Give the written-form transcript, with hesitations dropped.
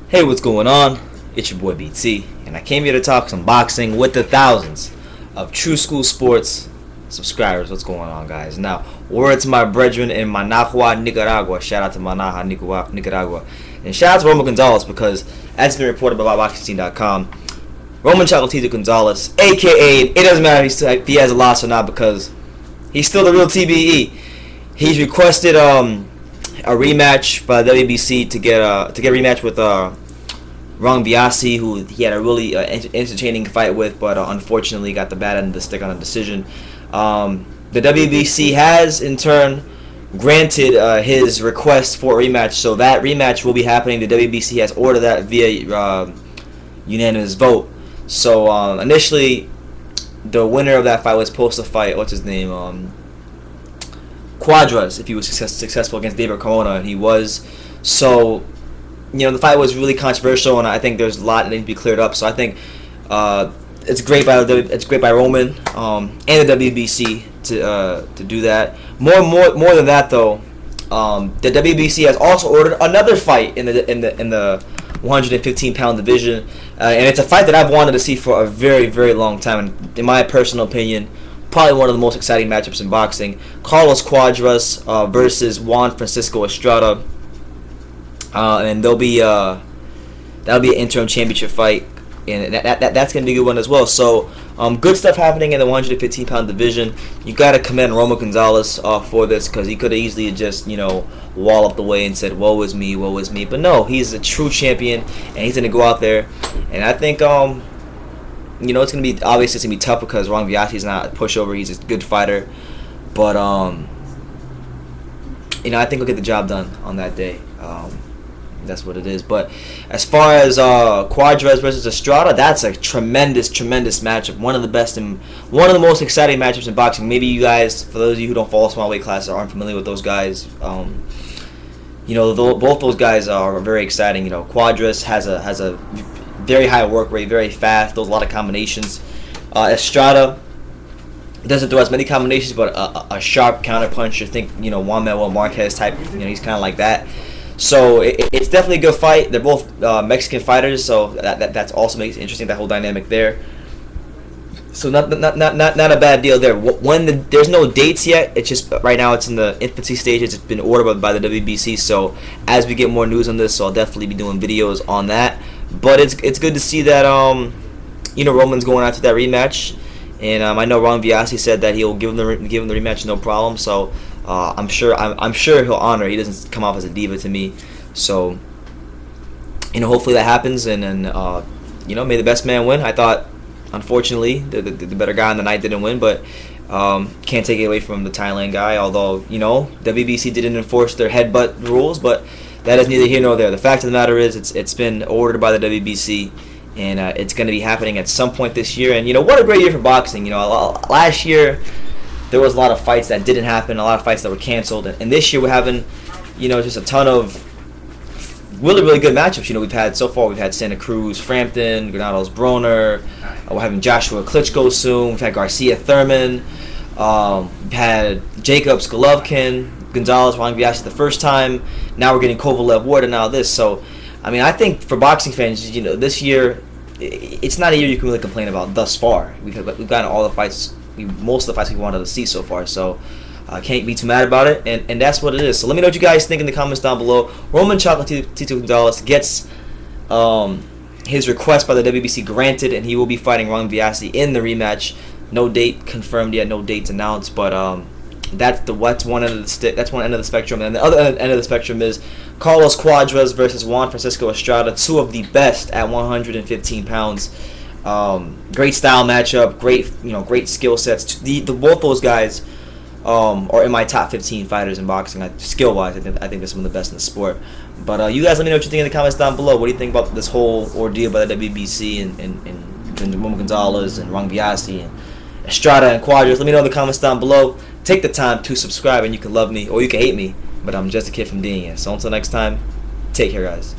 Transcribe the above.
Hey, what's going on? It's your boy BT, and I came here to talk some boxing with the thousands of True School Sports subscribers. What's going on, guys? Now, word to my brethren in Managua, Nicaragua. Shout out to Managua, Nicaragua. And shout out to Roman Gonzalez, because as it's been reported by BoxingScene.com, Roman Chocolatito Gonzalez, aka, it doesn't matter if he has a loss or not, because he's still the real TBE. He's requested a rematch by the WBC to get a rematch with Rungvisai, who he had a really entertaining fight with, but unfortunately got the bad end of the stick on a decision. The WBC has in turn granted his request for a rematch, so that rematch will be happening. The WBC has ordered that via unanimous vote. So initially, the winner of that fight was supposed to fight, what's his name, Cuadrs, if he was successful against David Corona, and he was. So, you know, the fight was really controversial, and I think there's a lot that needs to be cleared up. So I think it's great by Roman and the WBC to do that. More than that, though, the WBC has also ordered another fight in the 115-pound division, and it's a fight that I've wanted to see for a very, very long time. And in my personal opinion, probably one of the most exciting matchups in boxing. Cuadrs versus Juan Estrada, and that'll be an interim championship fight, and that's gonna be a good one as well. So good stuff happening in the 115-pound division. You gotta commend Roman Gonzalez for this, because he could have easily just, you know, wall up the way and said, woe is me, woe is me. But no, he's a true champion, and he's gonna go out there, and I think you know, it's gonna be, obviously it's gonna be tough because Rungvisai is not a pushover. He's a good fighter, but you know, I think we'll get the job done on that day. That's what it is. But as far as Cuadrs versus Estrada, that's a tremendous matchup. One of the best and one of the most exciting matchups in boxing. Maybe you guys, for those of you who don't follow small weight classes, aren't familiar with those guys, you know, both those guys are very exciting. You know, Cuadrs has a very high work rate, very fast, throws a lot of combinations. Estrada doesn't throw as many combinations, but a sharp counter punch. You think, you know, Juan Manuel Marquez type. You know, he's kind of like that. So it's definitely a good fight. They're both Mexican fighters, so that's also makes it interesting, that whole dynamic there. So not a bad deal there. There's no dates yet. It's just right now it's in the infancy stages. It's been ordered by the WBC. So as we get more news on this, so I'll definitely be doing videos on that. But it's good to see that you know, Roman's going after that rematch, and I know Rungvisai said that he'll give him the rematch no problem. So I'm sure he'll honor. He doesn't come off as a diva to me. So, you know, hopefully that happens, and then you know, may the best man win. I thought, unfortunately, the better guy on the night didn't win, but can't take it away from the Thailand guy. Although, you know, WBC didn't enforce their headbutt rules, but that is neither here nor there. The fact of the matter is, it's been ordered by the WBC, and it's going to be happening at some point this year. And you know, what a great year for boxing. You know, last year there was a lot of fights that didn't happen, a lot of fights that were canceled, and this year we're having, you know, just a ton of really good matchups. You know, we've had Santa Cruz, Frampton, Granados, Broner. We're having Joshua Klitschko soon. We've had Garcia Thurman. We've had Jacobs, Golovkin, Gonzalez, Rungvisai the first time. Now we're getting Kovalev, Ward, and now this. So, I mean, I think for boxing fans, you know, this year, it's not a year you can really complain about thus far. We've gotten all the fights, most of the fights we wanted to see so far. So, I can't be too mad about it, and that's what it is. So let me know what you guys think in the comments down below. Roman Chocolatito Gonzalez gets his request by the WBC granted, and he will be fighting Rungvisai in the rematch. No date confirmed yet, no dates announced, but that's one end of the stick. That's one end of the spectrum, and the other end of the spectrum is Carlos Cuadrs versus Juan Estrada, two of the best at 115 pounds. Great style matchup, great skill sets. Both those guys are in my top 15 fighters in boxing. Skill-wise, I think they're some of the best in the sport. But you guys let me know what you think in the comments down below. What do you think about this whole ordeal by the WBC and Roman Gonzalez and Rungvisai and Estrada and Cuadrs? Let me know in the comments down below. Take the time to subscribe, and you can love me or you can hate me, but I'm just a kid from Dania. So until next time, take care, guys.